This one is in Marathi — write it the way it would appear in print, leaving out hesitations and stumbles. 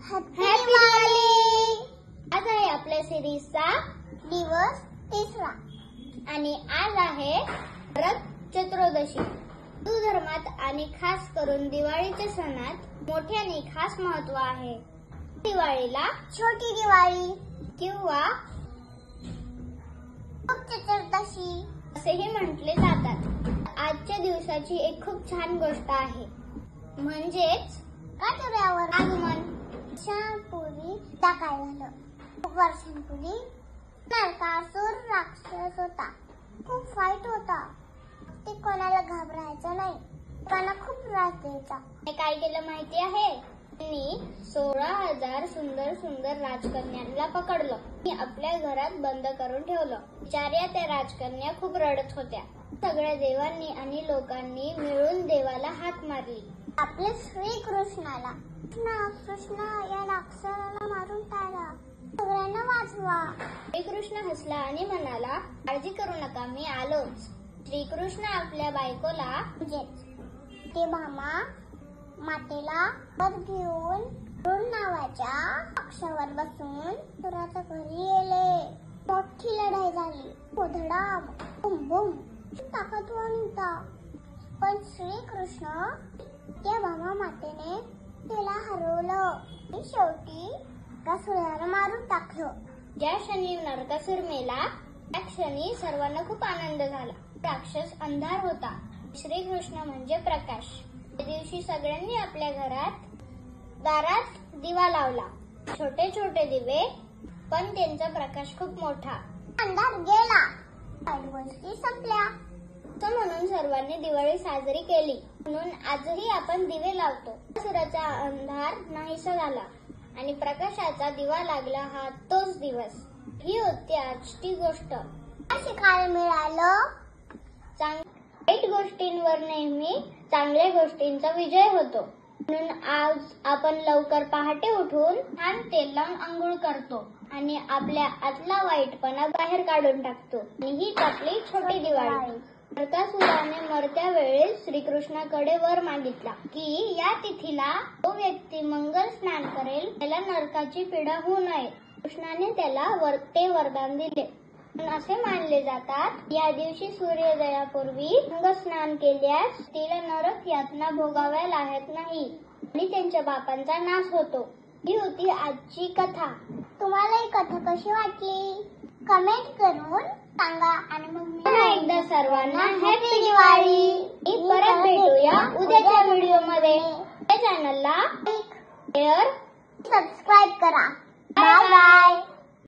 हॅपी दिवाळी! आज आहे आपल्या सिरीजचा दिवस 3रा आणि आज आहे नरक चतुर्दशी. हिंदू धर्मात आणि खास करून दिवाळीच्या सणात मोठ्याने खास महत्व आहे. दिवाळीला छोटी दिवाळी किंवा चतुर्दशी असेही म्हटले जातात. आजच्या दिवसाची एक खूप छान गोष्ट आहे, म्हणजेच काटोऱ्यावर आगमन. वर्षांपूर्वी काय झालं? खूप वर्षांपूर्वी नरकासुर राक्षस होता. खूप वाईट होता. ते कोणाला घाबरायचं नाही, कोणाला खूप त्रास द्यायचा. काय केलं माहिती आहे? त्यांनी 16,000 सुंदर सुंदर राजकन्यांना पकडलं आणि आपल्या घरात बंद करून ठेवलं. बिचाऱ्या त्या राजकन्या खूप रडत होत्या. सगळ्या देवांनी आणि लोकांनी मिळून देवाला हाक मारली, आपल्या श्रीकृष्णाला, कृष्ण या राक्षसाला मारून टाळा, सगळ्यांना वाचवा. श्रीकृष्ण हसला आणि म्हणाला, काळजी करू नका, मी आलोच. श्रीकृष्ण आपल्या बायकोला म्हणजेच ते भामा मातेला वर घेऊन अरुण नावाच्या पक्षावर बसून सुराच्या घरी गेले. मोठी लढाई झाली. धडाम बुम बुम. ताकदवान होता, पण श्रीकृष्ण त्या भामा मातेने त्याला हरवलं आणि शेवटी नरकासुराला मारून टाकलं. ज्या क्षणी नरकासुर मेला त्या क्षणी सर्वांना खूप आनंद झाला. राक्षस अंधार होता, श्रीकृष्ण म्हणजे प्रकाश. त्या दिवशी सगळ्यांनी आपल्या दारात दिवा लावला. छोटे छोटे दिवे, पण त्यांचा प्रकाश खूप मोठा. अंधार गेला, वाईट गोष्टी संपल्या. म्हणून सर्वांनी दिवाळी साजरी केली. म्हणून आजही आपण दिवे लावतो. सुराचा अंधार नाहीसा झाला आणि प्रकाशाचा दिवा लागला, हा तोच दिवस. ही होती आजची गोष्ट. शिकायला मिळालं, वाईट गोष्टींवर नेहमी चांगल्या गोष्टींचा विजय होतो. म्हणून आज आपण लवकर पहाटे उठून छान तेल लावून आंघोळ करतो आणि आपल्या आतला वाईटपणा बाहेर काढून टाकतो. आणि हीच आपली छोटी दिवाळी. नरकासुराने मरत्या वेळेस श्रीकृष्णाकडे वर मागितला की या तिथीला तो व्यक्ती मंगल स्नान करेल, त्याला नरकाची पीडा होऊ नये. कृष्णाने त्याला ते वरदान दिले. असे मानले जातात, या दिवशी सूर्योदयापूर्वी अंग स्नान केल्यास तिला नरक यातना भोगाव्या लागत नाही आणि त्यांच्या पापांचा नाश होतो. ही होती आजची कथा. तुम्हाला ही कथा कशी वाटली? कमेंट करून सांगा. आणि मग एकदा सर्वांना हॅपी दिवाळी. परत भेटूया उद्याच्या व्हिडिओ मध्ये. चॅनलला लाईक, शेअर, सबस्क्राईब करा. Bye bye.